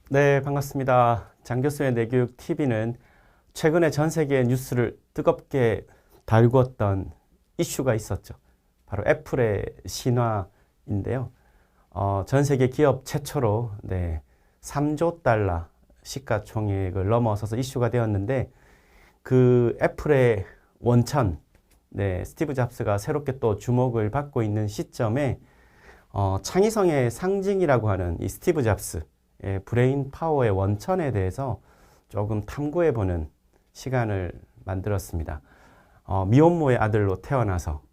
네, 반갑습니다. 장 교수의 내교육 TV는 최근에 전 세계 뉴스를 뜨겁게 달구었던 이슈가 있었죠. 바로 애플의 신화인데요. 전 세계 기업 최초로 3조 달러 시가총액을 넘어서서 이슈가 되었는데 그 애플의 원천, 스티브 잡스가 새롭게 또 주목을 받고 있는 시점에 창의성의 상징이라고 하는 이 스티브 잡스 브레인 파워의 원천에 대해서 조금 탐구해보는 시간을 만들었습니다. 미혼모의 아들로 태어나서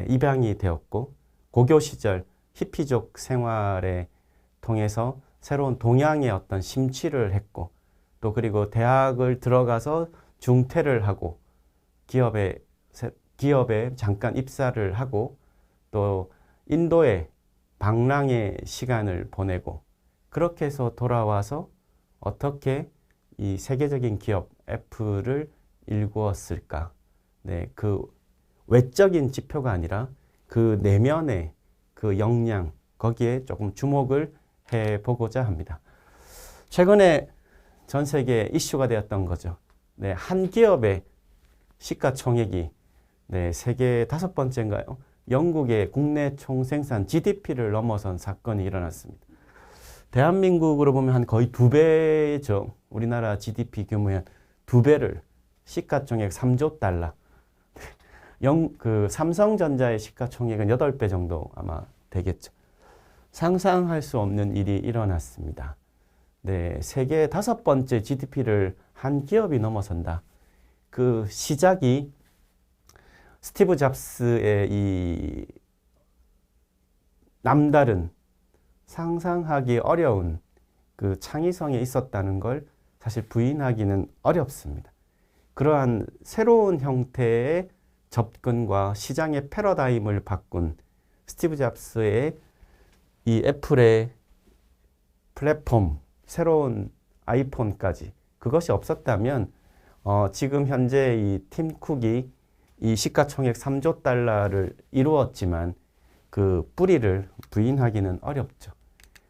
입양이 되었고 고교 시절 히피족 생활에 통해서 새로운 동양의 어떤 심취를 했고 또 그리고 대학을 들어가서 중퇴를 하고 기업에 잠깐 입사를 하고 또 인도에 방랑의 시간을 보내고 그렇게 해서 돌아와서 어떻게 이 세계적인 기업 애플을 일구었을까? 그 외적인 지표가 아니라 그 내면의 그 역량, 거기에 조금 주목을 해보고자 합니다. 최근에 전 세계 이슈가 되었던 거죠. 한 기업의 시가총액이 세계 5번째인가요? 영국의 국내 총생산 GDP를 넘어선 사건이 일어났습니다. 대한민국으로 보면 한 거의 2배죠. 우리나라 GDP 규모의 2배를 시가총액 3조 달러. 삼성전자의 시가총액은 8배 정도 아마 되겠죠. 상상할 수 없는 일이 일어났습니다. 세계 5번째 GDP를 한 기업이 넘어선다. 그 시작이 스티브 잡스의 이 남다른 상상하기 어려운 그 창의성에 있었다는 걸 사실 부인하기는 어렵습니다. 그러한 새로운 형태의 접근과 시장의 패러다임을 바꾼 스티브 잡스의 이 애플의 플랫폼, 새로운 아이폰까지 그것이 없었다면 지금 현재 이 팀 쿡이 이 시가총액 3조 달러를 이루었지만 그 뿌리를 부인하기는 어렵죠.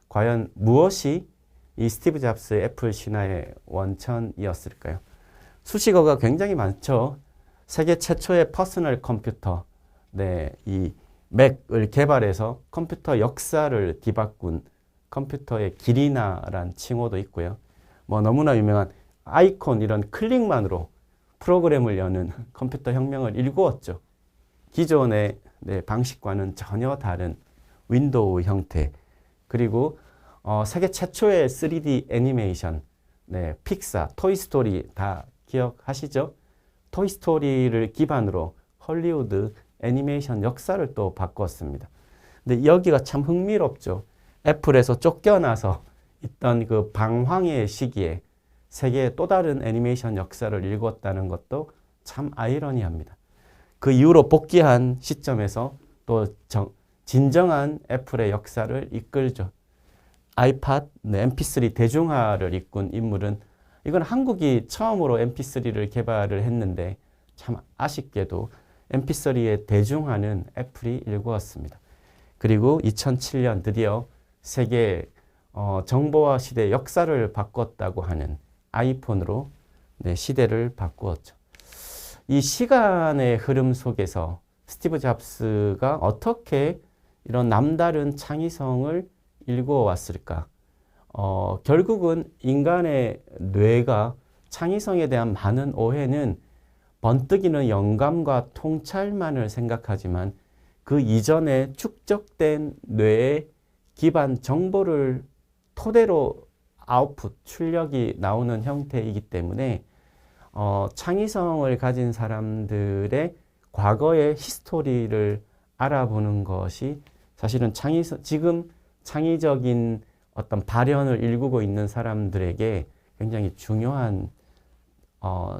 과연 무엇이 이 스티브 잡스의 애플 신화의 원천이었을까요? 수식어가 굉장히 많죠. 세계 최초의 퍼스널 컴퓨터, 이 맥을 개발해서 컴퓨터 역사를 뒤바꾼 컴퓨터의 길이나란 칭호도 있고요. 너무나 유명한 아이콘 이런 클릭만으로 프로그램을 여는 컴퓨터 혁명을 일구었죠. 기존의 방식과는 전혀 다른 윈도우 형태, 그리고 세계 최초의 3D 애니메이션, 픽사, 토이스토리 다 기억하시죠? 토이스토리를 기반으로 헐리우드 애니메이션 역사를 또 바꿨습니다. 근데 여기가 참 흥미롭죠. 애플에서 쫓겨나서 있던 그 방황의 시기에 세계의 또 다른 애니메이션 역사를 읽었다는 것도 참 아이러니합니다. 그 이후로 복귀한 시점에서 또 진정한 애플의 역사를 이끌죠. 아이팟, MP3 대중화를 이끈 인물은 이건 한국이 처음으로 MP3를 개발을 했는데 참 아쉽게도 MP3의 대중화는 애플이 일구었습니다. 그리고 2007년 드디어 세계 정보화 시대의 역사를 바꿨다고 하는 아이폰으로 시대를 바꾸었죠. 이 시간의 흐름 속에서 스티브 잡스가 어떻게 이런 남다른 창의성을 일구어 왔을까? 결국은 인간의 뇌가 창의성에 대한 많은 오해는 번뜩이는 영감과 통찰만을 생각하지만 그 이전에 축적된 뇌의 기반 정보를 토대로 아웃풋, 출력이 나오는 형태이기 때문에 창의성을 가진 사람들의 과거의 히스토리를 알아보는 것이 사실은 지금 창의적인 어떤 발현을 일구고 있는 사람들에게 굉장히 중요한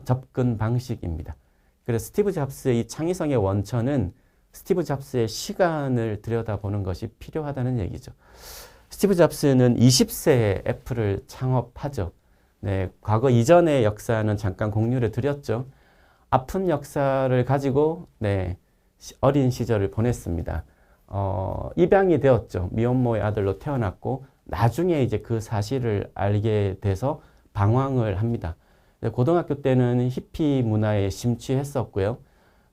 접근 방식입니다. 그래서 스티브 잡스의 이 창의성의 원천은 스티브 잡스의 시간을 들여다보는 것이 필요하다는 얘기죠. 스티브 잡스는 20세에 애플을 창업하죠. 과거 이전의 역사는 잠깐 공유를 드렸죠. 아픈 역사를 가지고 어린 시절을 보냈습니다. 입양이 되었죠. 미혼모의 아들로 태어났고 나중에 이제 그 사실을 알게 돼서 방황을 합니다. 고등학교 때는 히피 문화에 심취했었고요.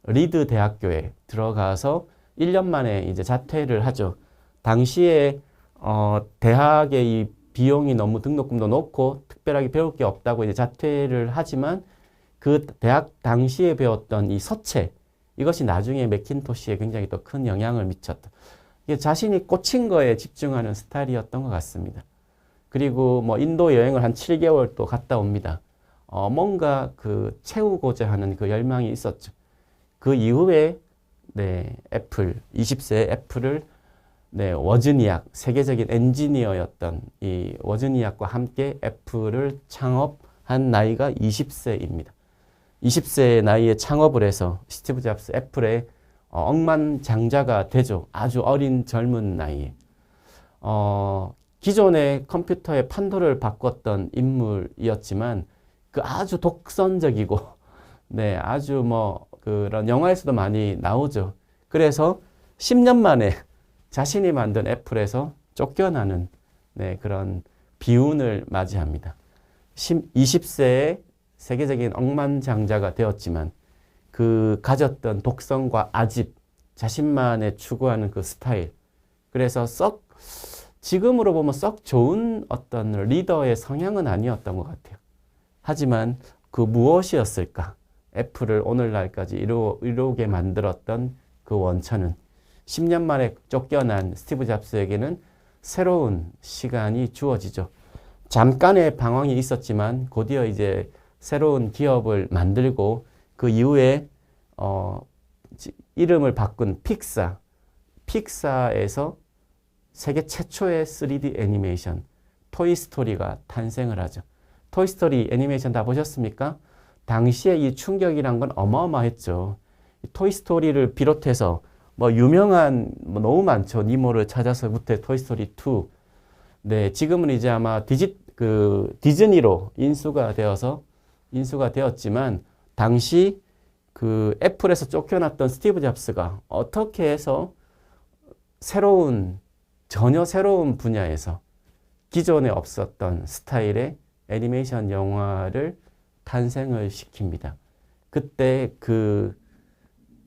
리드 대학교에 들어가서 1년 만에 이제 자퇴를 하죠. 당시에 대학의 이 비용이 너무 등록금도 높고 특별하게 배울 게 없다고 이제 자퇴를 하지만 그 대학 당시에 배웠던 이 서체 이것이 나중에 맥킨토시에 굉장히 또 큰 영향을 미쳤다. 이게 자신이 꽂힌 거에 집중하는 스타일이었던 것 같습니다. 그리고 뭐 인도 여행을 한 7개월 또 갔다 옵니다. 뭔가 그 채우고자 하는 그 열망이 있었죠. 그 이후에 네, 애플, 20세의 애플을 네, 워즈니악, 세계적인 엔지니어였던 이 워즈니악과 함께 애플을 창업한 나이가 20세입니다. 20세의 나이에 창업을 해서 스티브 잡스 애플의 억만장자가 되죠. 아주 어린 젊은 나이에. 기존의 컴퓨터의 판도를 바꿨던 인물이었지만 그 아주 독선적이고 네, 아주 뭐 그런 영화에서도 많이 나오죠. 그래서 10년 만에 자신이 만든 애플에서 쫓겨나는 네, 그런 비운을 맞이합니다. 20세에 세계적인 억만장자가 되었지만 그 가졌던 독성과 아집, 자신만의 추구하는 그 스타일. 그래서 지금으로 보면 썩 좋은 어떤 리더의 성향은 아니었던 것 같아요. 하지만 그 무엇이었을까? 애플을 오늘날까지 이루게 만들었던 그 원천은 10년 만에 쫓겨난 스티브 잡스에게는 새로운 시간이 주어지죠. 잠깐의 방황이 있었지만 곧이어 이제 새로운 기업을 만들고 그 이후에 이름을 바꾼 픽사에서 세계 최초의 3D 애니메이션 토이스토리가 탄생을 하죠. 토이스토리 애니메이션 다 보셨습니까? 당시에 이 충격이란 건 어마어마했죠. 토이스토리를 비롯해서 뭐 유명한 너무 많죠. 니모를 찾아서부터 토이스토리 2. 네, 지금은 이제 아마 디즈니로 인수가 되었지만 당시 그 애플에서 쫓겨났던 스티브 잡스가 어떻게 해서 전혀 새로운 분야에서 기존에 없었던 스타일의 애니메이션 영화를 탄생을 시킵니다. 그때 그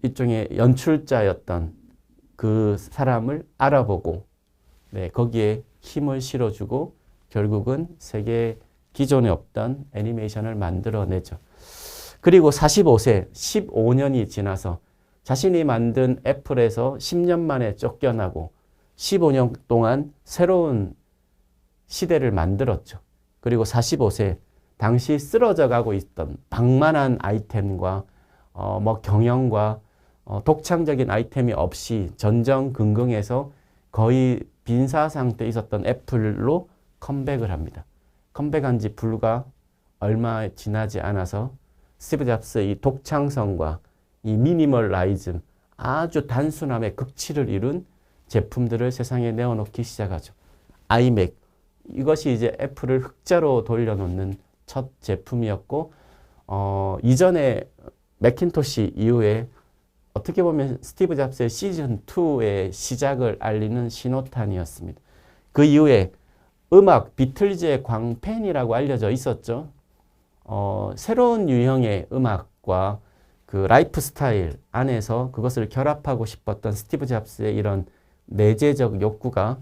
일종의 연출자였던 그 사람을 알아보고 네, 거기에 힘을 실어주고 결국은 세계 기존에 없던 애니메이션을 만들어내죠. 그리고 45세, 15년이 지나서 자신이 만든 애플에서 10년 만에 쫓겨나고 15년 동안 새로운 시대를 만들었죠. 그리고 45세, 당시 쓰러져 가고 있던 방만한 아이템과 뭐 경영과 독창적인 아이템이 없이 전전긍긍해서 거의 빈사 상태에 있었던 애플로 컴백을 합니다. 컴백한 지 불과 얼마 지나지 않아서 스티브 잡스의 이 독창성과 이 미니멀라이즘, 아주 단순함의 극치를 이룬 제품들을 세상에 내어놓기 시작하죠. 아이맥, 이것이 이제 애플을 흑자로 돌려놓는 첫 제품이었고 이전에 맥킨토시 이후에 어떻게 보면 스티브 잡스의 시즌2의 시작을 알리는 신호탄이었습니다. 그 이후에 음악, 비틀즈의 광팬이라고 알려져 있었죠. 새로운 유형의 음악과 그 라이프 스타일 안에서 그것을 결합하고 싶었던 스티브 잡스의 이런 내재적 욕구가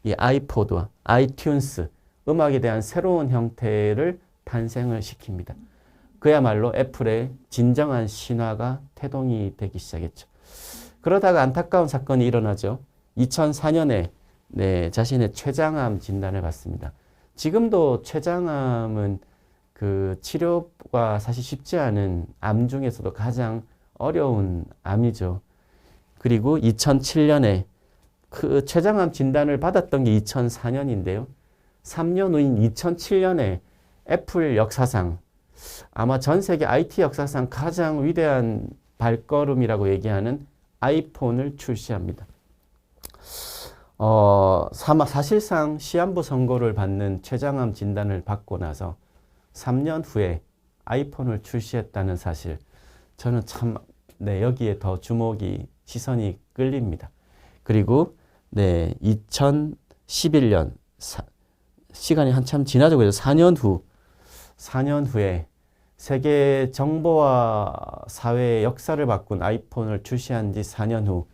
이 아이포드와 아이튠스, 음악에 대한 새로운 형태를 탄생을 시킵니다. 그야말로 애플의 진정한 신화가 태동이 되기 시작했죠. 그러다가 안타까운 사건이 일어나죠. 2004년에 자신의 췌장암 진단을 받습니다. 지금도 췌장암은 그 치료가 사실 쉽지 않은 암 중에서도 가장 어려운 암이죠. 그리고 2007년에 그 췌장암 진단을 받았던 게 2004년인데요. 3년 후인 2007년에 애플 역사상, 아마 전 세계 IT 역사상 가장 위대한 발걸음이라고 얘기하는 아이폰을 출시합니다. 사실상 시한부 선고를 받는 췌장암 진단을 받고 나서 3년 후에 아이폰을 출시했다는 사실, 저는 참 여기에 더 시선이 끌립니다. 그리고 2011년 시간이 한참 지나죠. 그래서 4년 후에 세계 정보와 사회의 역사를 바꾼 아이폰을 출시한 지 4년 후,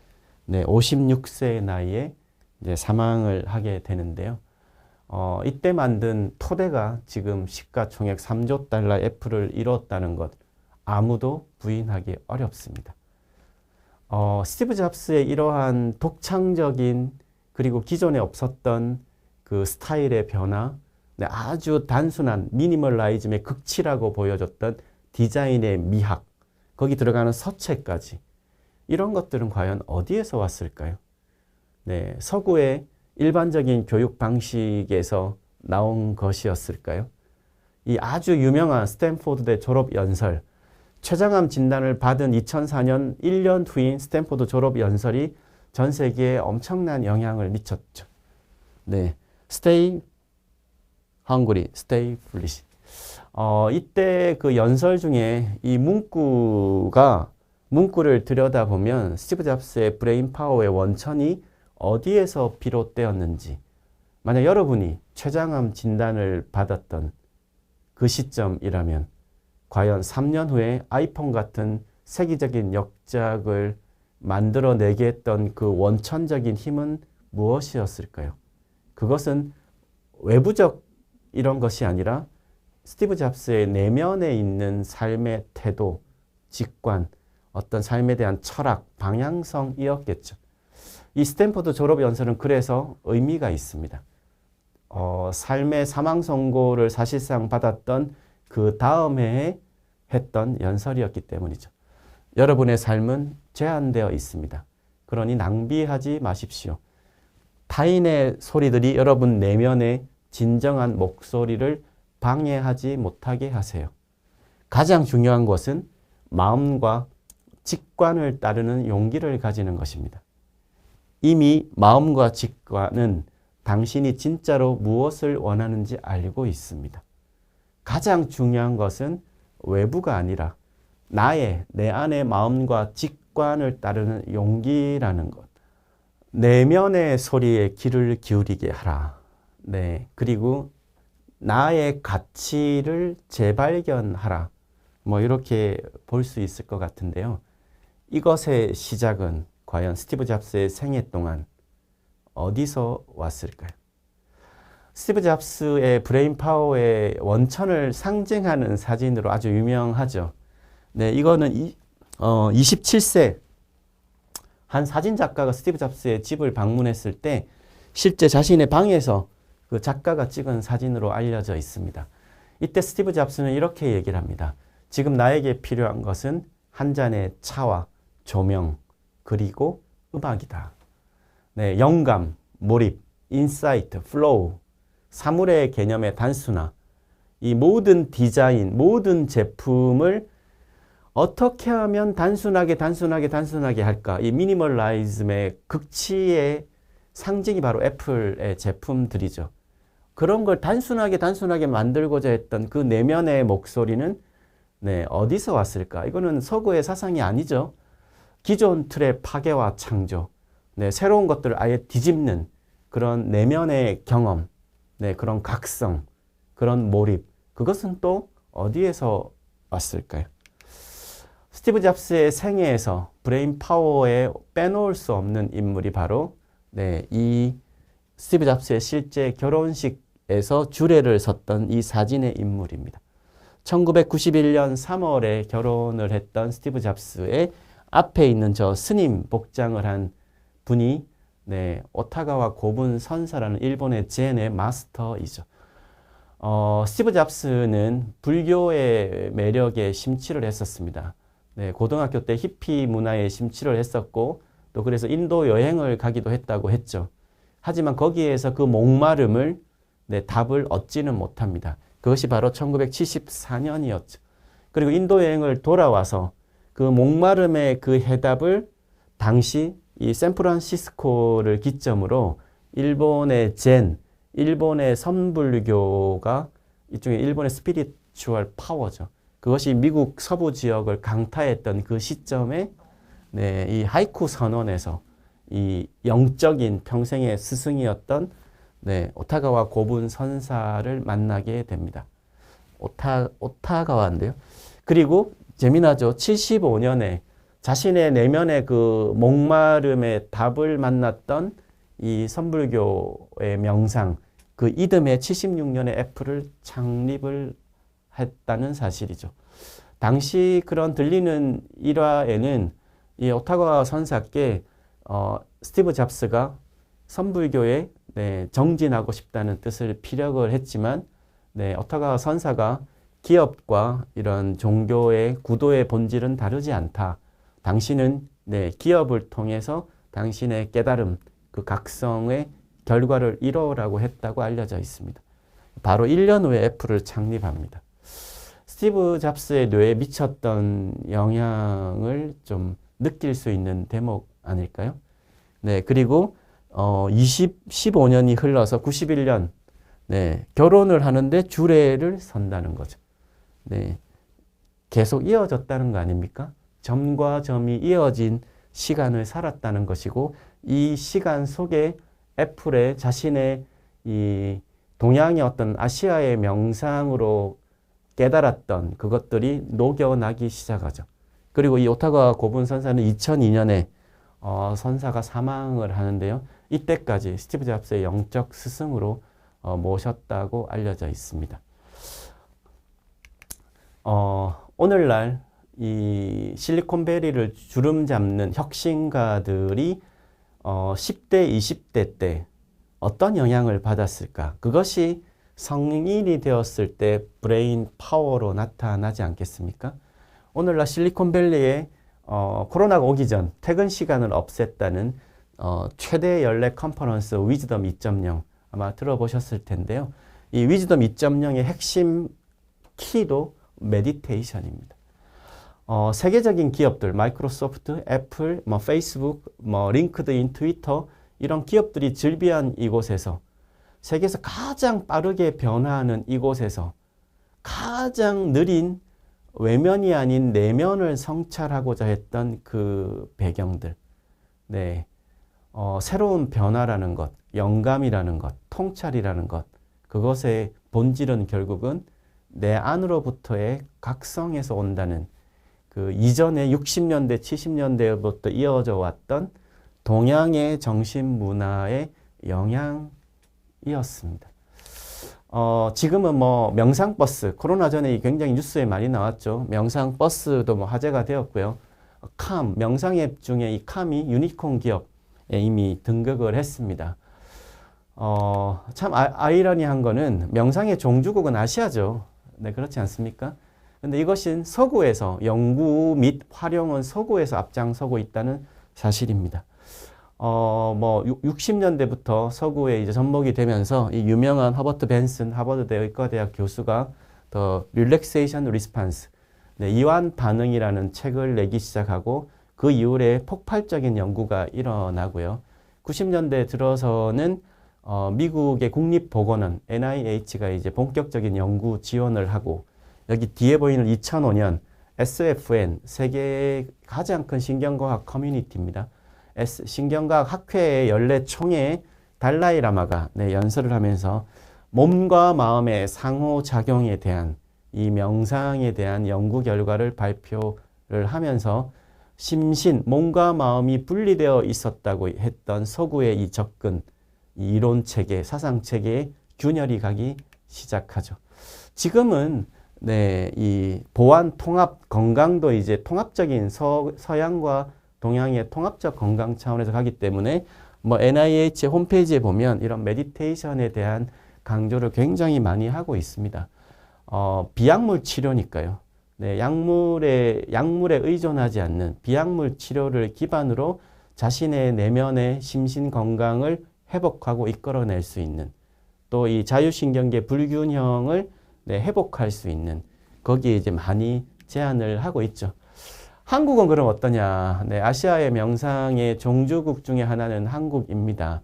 네, 56세의 나이에 이제 사망을 하게 되는데요. 이때 만든 토대가 지금 시가총액 3조 달러 애플을 이뤘다는 것 아무도 부인하기 어렵습니다. 스티브 잡스의 이러한 독창적인 그리고 기존에 없었던 그 스타일의 변화, 네, 아주 단순한 미니멀라이즘의 극치라고 보여줬던 디자인의 미학, 거기 들어가는 서체까지 이런 것들은 과연 어디에서 왔을까요? 네, 서구의 일반적인 교육 방식에서 나온 것이었을까요? 이 아주 유명한 스탠포드대 졸업 연설, 췌장암 진단을 받은 2004년 1년 후인 스탠포드 졸업 연설이 전 세계에 엄청난 영향을 미쳤죠. 네, Stay hungry, stay foolish. 이때 그 연설 중에 이 문구를 들여다보면 스티브 잡스의 브레인 파워의 원천이 어디에서 비롯되었는지, 만약 여러분이 췌장암 진단을 받았던 그 시점이라면 과연 3년 후에 아이폰 같은 세계적인 역작을 만들어내게 했던 그 원천적인 힘은 무엇이었을까요? 그것은 외부적 이런 것이 아니라 스티브 잡스의 내면에 있는 삶의 태도, 직관, 어떤 삶에 대한 철학, 방향성이었겠죠. 이 스탠포드 졸업 연설은 그래서 의미가 있습니다. 삶의 사망 선고를 사실상 받았던 그 다음 해에 했던 연설이었기 때문이죠. 여러분의 삶은 제한되어 있습니다. 그러니 낭비하지 마십시오. 타인의 소리들이 여러분 내면의 진정한 목소리를 방해하지 못하게 하세요. 가장 중요한 것은 마음과 직관을 따르는 용기를 가지는 것입니다. 이미 마음과 직관은 당신이 진짜로 무엇을 원하는지 알고 있습니다. 가장 중요한 것은 외부가 아니라 내 안의 마음과 직관을 따르는 용기라는 것. 내면의 소리에 귀를 기울이게 하라. 네, 그리고 나의 가치를 재발견하라. 뭐 이렇게 볼 수 있을 것 같은데요. 이것의 시작은 과연 스티브 잡스의 생애 동안 어디서 왔을까요? 스티브 잡스의 브레인 파워의 원천을 상징하는 사진으로 아주 유명하죠. 네, 이거는 27세 한 사진 작가가 스티브 잡스의 집을 방문했을 때 실제 자신의 방에서 그 작가가 찍은 사진으로 알려져 있습니다. 이때 스티브 잡스는 이렇게 얘기를 합니다. 지금 나에게 필요한 것은 한 잔의 차와 조명, 그리고 음악이다. 네, 영감, 몰입, 인사이트, 플로우, 사물의 개념의 단순화, 이 모든 디자인, 모든 제품을 어떻게 하면 단순하게 할까? 이 미니멀라이즘의 극치의 상징이 바로 애플의 제품들이죠. 그런 걸 단순하게 만들고자 했던 그 내면의 목소리는 네, 어디서 왔을까? 이거는 서구의 사상이 아니죠. 기존 틀의 파괴와 창조, 네, 새로운 것들을 아예 뒤집는 그런 내면의 경험, 네, 그런 각성, 그런 몰입, 그것은 또 어디에서 왔을까요? 스티브 잡스의 생애에서 브레인 파워에 빼놓을 수 없는 인물이 바로 네, 이 스티브 잡스의 실제 결혼식에서 주례를 섰던 이 사진의 인물입니다. 1991년 3월에 결혼을 했던 스티브 잡스의 앞에 있는 저 스님 복장을 한 분이 네, 오타가와 고분 선사라는 일본의 젠의 마스터이죠. 스티브 잡스는 불교의 매력에 심취를 했었습니다. 네, 고등학교 때 히피 문화에 심취를 했었고 또 그래서 인도 여행을 가기도 했다고 했죠. 하지만 거기에서 그 목마름을 네, 답을 얻지는 못합니다. 그것이 바로 1974년이었죠. 그리고 인도 여행을 돌아와서 그 목마름의 그 해답을 당시 이 샌프란시스코를 기점으로 일본의 젠, 일본의 선불교가 일종의 일본의 스피리추얼 파워죠. 그것이 미국 서부 지역을 강타했던 그 시점에 네, 이 하이쿠 선언에서 이 영적인 평생의 스승이었던 네, 오타가와 고분 선사를 만나게 됩니다. 오타가와인데요. 그리고 재미나죠. 75년에 자신의 내면의 그 목마름의 답을 만났던 이 선불교의 명상, 그 이듬해 76년에 애플을 창립을 했다는 사실이죠. 당시 그런 들리는 일화에는 이 오타가 선사께 스티브 잡스가 선불교에 정진하고 싶다는 뜻을 피력을 했지만 오타가 선사가 기업과 이런 종교의 구도의 본질은 다르지 않다. 당신은 기업을 통해서 당신의 깨달음, 그 각성의 결과를 이뤄라고 했다고 알려져 있습니다. 바로 1년 후에 애플을 창립합니다. 스티브 잡스의 뇌에 미쳤던 영향을 좀 느낄 수 있는 대목 아닐까요? 네, 그리고 15년이 흘러서 91년 결혼을 하는데 주례를 선다는 거죠. 네, 계속 이어졌다는 거 아닙니까? 점과 점이 이어진 시간을 살았다는 것이고 이 시간 속에 애플의 자신의 이 동양의 어떤 아시아의 명상으로 깨달았던 그것들이 녹여나기 시작하죠. 그리고 이 오타가 고분 선사는 2002년에 선사가 사망을 하는데요. 이때까지 스티브 잡스의 영적 스승으로 모셨다고 알려져 있습니다. 오늘날 이 실리콘밸리를 주름잡는 혁신가들이 10대, 20대 때 어떤 영향을 받았을까? 그것이 성인이 되었을 때 브레인 파워로 나타나지 않겠습니까? 오늘날 실리콘밸리에 코로나가 오기 전 퇴근 시간을 없앴다는 최대 연례 컨퍼런스 위즈덤 2.0 아마 들어보셨을 텐데요. 이 위즈덤 2.0의 핵심 키도 메디테이션입니다. 세계적인 기업들, 마이크로소프트, 애플, 페이스북, 링크드인, 트위터 이런 기업들이 즐비한 이곳에서 세계에서 가장 빠르게 변화하는 이곳에서 가장 느린 외면이 아닌 내면을 성찰하고자 했던 그 배경들. 새로운 변화라는 것, 영감이라는 것, 통찰이라는 것, 그것의 본질은 결국은 내 안으로부터의 각성에서 온다는 그 이전에 60년대, 70년대부터 이어져 왔던 동양의 정신 문화의 영향이었습니다. 지금은 명상버스, 코로나 전에 굉장히 뉴스에 많이 나왔죠. 명상버스도 화제가 되었고요. 명상 앱 중에 이 캄이 유니콘 기업에 이미 등극을 했습니다. 참 아이러니한 거는 명상의 종주국은 아시아죠. 네, 그렇지 않습니까? 근데 이것은 서구에서 연구 및 활용은 서구에서 앞장서고 있다는 사실입니다. 60년대부터 서구에 이제 접목이 되면서 이 유명한 허버트 벤슨 하버드 의과대학 교수가 The Relaxation Response, 이완 반응이라는 책을 내기 시작하고 그 이후에 폭발적인 연구가 일어나고요. 90년대 들어서는 미국의 국립보건원 NIH가 이제 본격적인 연구 지원을 하고 여기 뒤에 보이는 2005년 SFN 세계 가장 큰 신경과학 커뮤니티입니다. 신경과학 학회의 연례 총회에 달라이 라마가 연설을 하면서 몸과 마음의 상호작용에 대한 이 명상에 대한 연구 결과를 발표를 하면서 심신, 몸과 마음이 분리되어 있었다고 했던 서구의 이 접근, 이 이론체계, 사상체계에 균열이 가기 시작하죠. 지금은 이 보안, 통합, 건강도 이제 통합적인 서양과 동양의 통합적 건강 차원에서 가기 때문에 NIH 홈페이지에 보면 이런 메디테이션에 대한 강조를 굉장히 많이 하고 있습니다. 비약물 치료니까요. 약물에 의존하지 않는 비약물 치료를 기반으로 자신의 내면의 심신 건강을 회복하고 이끌어낼 수 있는 또 이 자율신경계 불균형을 회복할 수 있는 거기에 이제 많이 제안을 하고 있죠. 한국은 그럼 어떠냐? 아시아의 명상의 종주국 중에 하나는 한국입니다.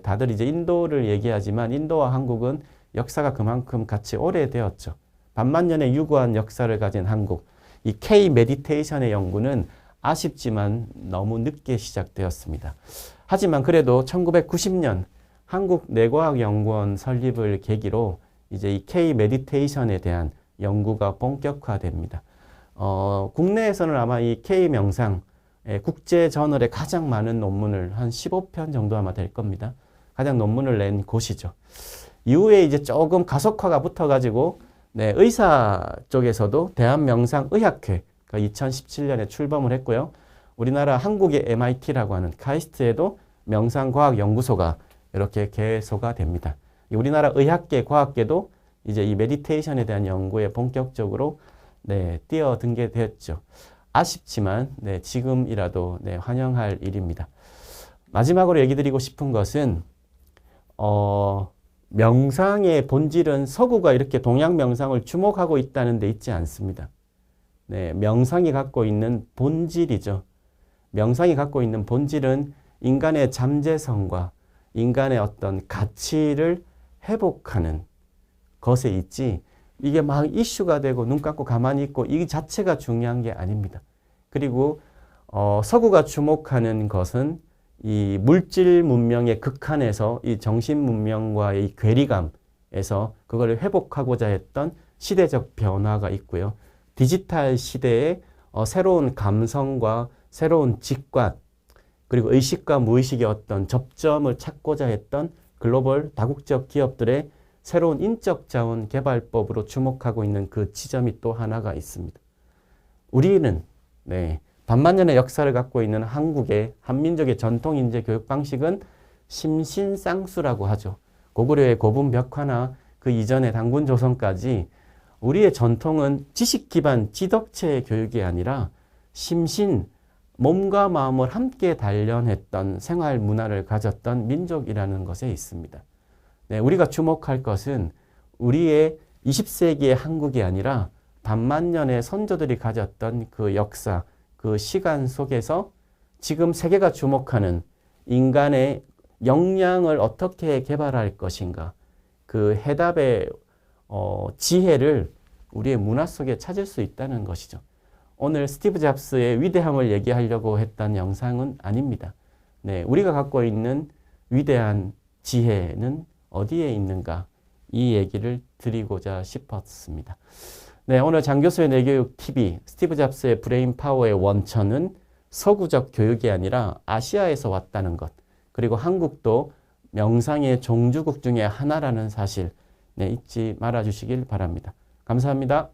다들 이제 인도를 얘기하지만 인도와 한국은 역사가 그만큼 같이 오래되었죠. 반만년의 유구한 역사를 가진 한국. 이 K 메디테이션의 연구는 아쉽지만 너무 늦게 시작되었습니다. 하지만 그래도 1990년 한국뇌과학연구원 설립을 계기로 이제 이 K 메디테이션에 대한 연구가 본격화됩니다. 국내에서는 아마 이 K 명상 국제 저널에 가장 많은 논문을 한 15편 정도 아마 될 겁니다. 가장 논문을 낸 곳이죠. 이후에 이제 조금 가속화가 붙어가지고 의사 쪽에서도 대한명상의학회가 2017년에 출범을 했고요. 우리나라 한국의 MIT라고 하는 카이스트에도 명상과학연구소가 이렇게 개소가 됩니다. 우리나라 의학계, 과학계도 이제 이 메디테이션에 대한 연구에 본격적으로 뛰어든 게 되었죠. 아쉽지만 지금이라도 환영할 일입니다. 마지막으로 얘기 드리고 싶은 것은 명상의 본질은 서구가 이렇게 동양 명상을 주목하고 있다는 데 있지 않습니다. 명상이 갖고 있는 본질이죠. 명상이 갖고 있는 본질은 인간의 잠재성과 인간의 어떤 가치를 회복하는 것에 있지, 이게 막 이슈가 되고 눈 감고 가만히 있고 이 자체가 중요한 게 아닙니다. 그리고 서구가 주목하는 것은 이 물질 문명의 극한에서 이 정신 문명과의 이 괴리감에서 그걸 회복하고자 했던 시대적 변화가 있고요. 디지털 시대에 새로운 감성과 새로운 직관, 그리고 의식과 무의식의 어떤 접점을 찾고자 했던 글로벌 다국적 기업들의 새로운 인적 자원 개발법으로 주목하고 있는 그 지점이 또 하나가 있습니다. 우리는 반만년의 역사를 갖고 있는 한국의 한민족의 전통 인재 교육 방식은 심신쌍수라고 하죠. 고구려의 고분벽화나 그 이전의 단군 조선까지 우리의 전통은 지식 기반 지덕체 교육이 아니라 심신, 몸과 마음을 함께 단련했던 생활 문화를 가졌던 민족이라는 것에 있습니다. 우리가 주목할 것은 우리의 20세기의 한국이 아니라 반만년의 선조들이 가졌던 그 역사, 그 시간 속에서 지금 세계가 주목하는 인간의 역량을 어떻게 개발할 것인가, 그 해답의 지혜를 우리의 문화 속에 찾을 수 있다는 것이죠. 오늘 스티브 잡스의 위대함을 얘기하려고 했던 영상은 아닙니다. 우리가 갖고 있는 위대한 지혜는 어디에 있는가, 이 얘기를 드리고자 싶었습니다. 오늘 장 교수의 뇌교육 TV, 스티브 잡스의 브레인 파워의 원천은 서구적 교육이 아니라 아시아에서 왔다는 것, 그리고 한국도 명상의 종주국 중에 하나라는 사실 잊지 말아 주시길 바랍니다. 감사합니다.